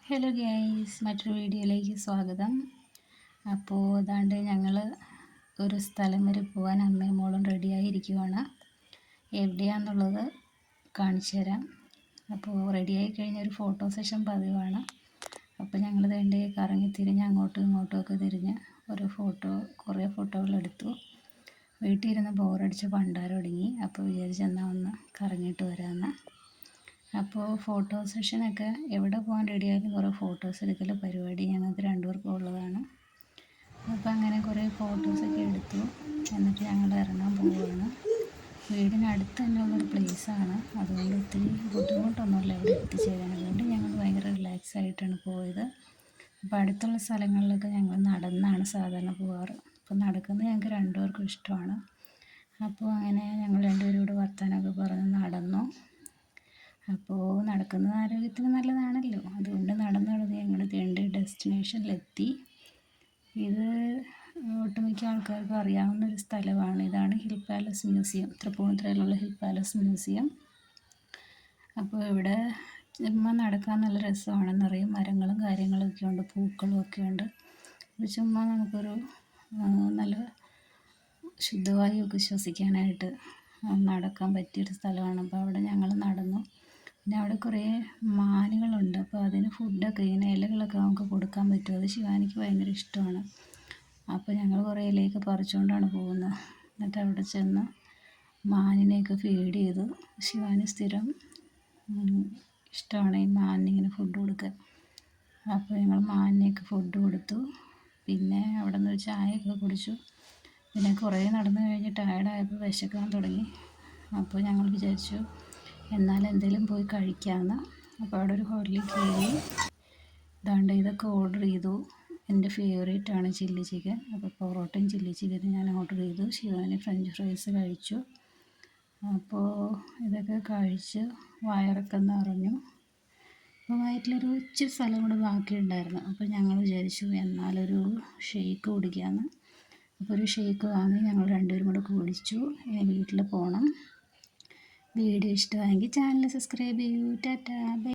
Hello guys, മറ്റൊരു വീഡിയോയിലേക്ക് സ്വാഗതം. അപ്പോൾ അതാണ്ട് ഞങ്ങൾ ഒരു സ്ഥലം വരെ പോകാൻ അമ്മയും മോളും റെഡിയായിരിക്കുവാണ്. എവിടെയാണെന്നുള്ളത് കാണിച്ചു തരാം. അപ്പോൾ റെഡിയായി കഴിഞ്ഞ ഒരു ഫോട്ടോ സെഷൻ പതിവാണ്. അപ്പോൾ ഞങ്ങൾ വേണ്ടി കറങ്ങി തിരിഞ്ഞ് അങ്ങോട്ടും ഇങ്ങോട്ടും ഒക്കെ തിരിഞ്ഞ് കുറേ ഫോട്ടോകളെടുത്തു. വീട്ടിൽ ഇരുന്ന് ബോറടിച്ച് പണ്ടാരം ഒടുങ്ങി. അപ്പോൾ വിചാരിച്ചെന്നാൽ ഒന്ന് കറങ്ങിയിട്ട് വരാമെന്ന്. അപ്പോൾ ഫോട്ടോ സെഷനൊക്കെ എവിടെ പോകാൻ റെഡിയായാലും കുറേ ഫോട്ടോസ് എടുക്കൽ പരിപാടി ഞങ്ങൾക്ക് രണ്ടുപേർക്കും ഉള്ളതാണ്. അപ്പോൾ അങ്ങനെ കുറേ ഫോട്ടോസൊക്കെ എടുത്തു. എന്നിട്ട് ഞങ്ങൾ ഇറങ്ങാൻ പോവുകയാണ്. വീടിനടുത്ത് തന്നെ ഉള്ളൊരു പ്ലേസാണ്. അതുകൊണ്ട് ഒത്തിരി ബുദ്ധിമുട്ടൊന്നുമില്ല ഇവിടെ എത്തിച്ചേരാൻ. അതുകൊണ്ട് ഞങ്ങൾ ഭയങ്കര റിലാക്സ് ആയിട്ടാണ് പോയത്. അപ്പോൾ അടുത്തുള്ള സ്ഥലങ്ങളിലൊക്കെ ഞങ്ങൾ നടന്നാണ് സാധാരണ പോകാറ്. അപ്പോൾ നടക്കുന്നത് ഞങ്ങൾക്ക് രണ്ടുപേർക്കും ഇഷ്ടമാണ്. അപ്പോൾ അങ്ങനെ ഞങ്ങൾ രണ്ടുപേരും കൂടെ വർത്തമാനമൊക്കെ പറഞ്ഞ് നടന്നു. അപ്പോൾ നടക്കുന്നത് ആരോഗ്യത്തിന് നല്ലതാണല്ലോ. അതുകൊണ്ട് നടന്ന് ഞങ്ങൾ ഡെസ്റ്റിനേഷനിലെത്തി. ഇത് ഒട്ടുമിക്ക ആൾക്കാർക്കും അറിയാവുന്നൊരു സ്ഥലമാണ്. ഇതാണ് ഹിൽ പാലസ് മ്യൂസിയം, തൃപ്പൂണിത്തുറയിലുള്ള ഹിൽ പാലസ് മ്യൂസിയം. അപ്പോൾ ഇവിടെ ചുമ്മാ നടക്കാൻ നല്ല രസമാണ്. നിറയെ മരങ്ങളും കാര്യങ്ങളൊക്കെ ഉണ്ട്, പൂക്കളും ഒക്കെ ഉണ്ട്. ചുമ്മാ നമുക്കൊരു നല്ല ശുദ്ധവായുവൊക്കെ ശ്വസിക്കാനായിട്ട് നടക്കാൻ പറ്റിയൊരു സ്ഥലമാണ്. അപ്പോൾ അവിടെ ഞങ്ങൾ നടന്നു. പിന്നെ അവിടെ കുറേ മാനുകളുണ്ട്. അപ്പോൾ അതിന് ഫുഡൊക്കെ ഇങ്ങനെ ഇലകളൊക്കെ നമുക്ക് കൊടുക്കാൻ പറ്റും. അത് ശിവാനിക്ക് ഭയങ്കര ഇഷ്ടമാണ്. അപ്പോൾ ഞങ്ങൾ കുറേ ഇലയൊക്കെ പറിച്ചുകൊണ്ടാണ് പോകുന്നത്. എന്നിട്ട് അവിടെ ചെന്ന് മാനിനെയൊക്കെ ഫീഡ് ചെയ്തു. ശിവാനി സ്ഥിരം ഇഷ്ടമാണ് ഈ മാനിനിങ്ങനെ ഫുഡ് കൊടുക്കാൻ. അപ്പോൾ ഞങ്ങൾ മാനിനെയൊക്കെ ഫുഡ് കൊടുത്തു. പിന്നെ അവിടെ നിന്ന് ഒരു ചായയൊക്കെ കുടിച്ചു. പിന്നെ കുറേ നടന്നു കഴിഞ്ഞ് ടയർഡായപ്പോൾ വിശക്കാൻ തുടങ്ങി. അപ്പോൾ ഞങ്ങൾ വിചാരിച്ചു എന്നാൽ എന്തെങ്കിലും പോയി കഴിക്കാമെന്ന്. അപ്പോൾ അവിടെ ഒരു ഹോട്ടലിൽ കയറി ഇതൊക്കെ ഓർഡർ ചെയ്തു. എൻ്റെ ഫേവറേറ്റാണ് ചില്ലി ചിക്കൻ. അപ്പോൾ പൊറോട്ടയും ചില്ലി ചിക്കനും ഞാൻ ഓർഡർ ചെയ്തു. ശിവാനി ഫ്രഞ്ച് ഫ്രൈസ് കഴിച്ചു. അപ്പോൾ ഇതൊക്കെ കഴിച്ച് വയറൊക്കെ നിറഞ്ഞു. അപ്പോൾ വയറ്റിലൊരു ഇച്ചിരി സ്ഥലം കൂടെ ബാക്കിയുണ്ടായിരുന്നു. അപ്പോൾ ഞങ്ങൾ വിചാരിച്ചു എന്നാലൊരു ഷേക്ക് കുടിക്കാമെന്ന്. അപ്പോൾ ഒരു ഷേക്ക് വാങ്ങി ഞങ്ങൾ രണ്ടുപേരും കൂടെ കുടിച്ചു. ഇനി വീട്ടിൽ പോകണം. വീഡിയോ ഇഷ്ടമായെങ്കിൽ ചാനൽ സബ്സ്ക്രൈബ് ചെയ്യൂ. Tata bye.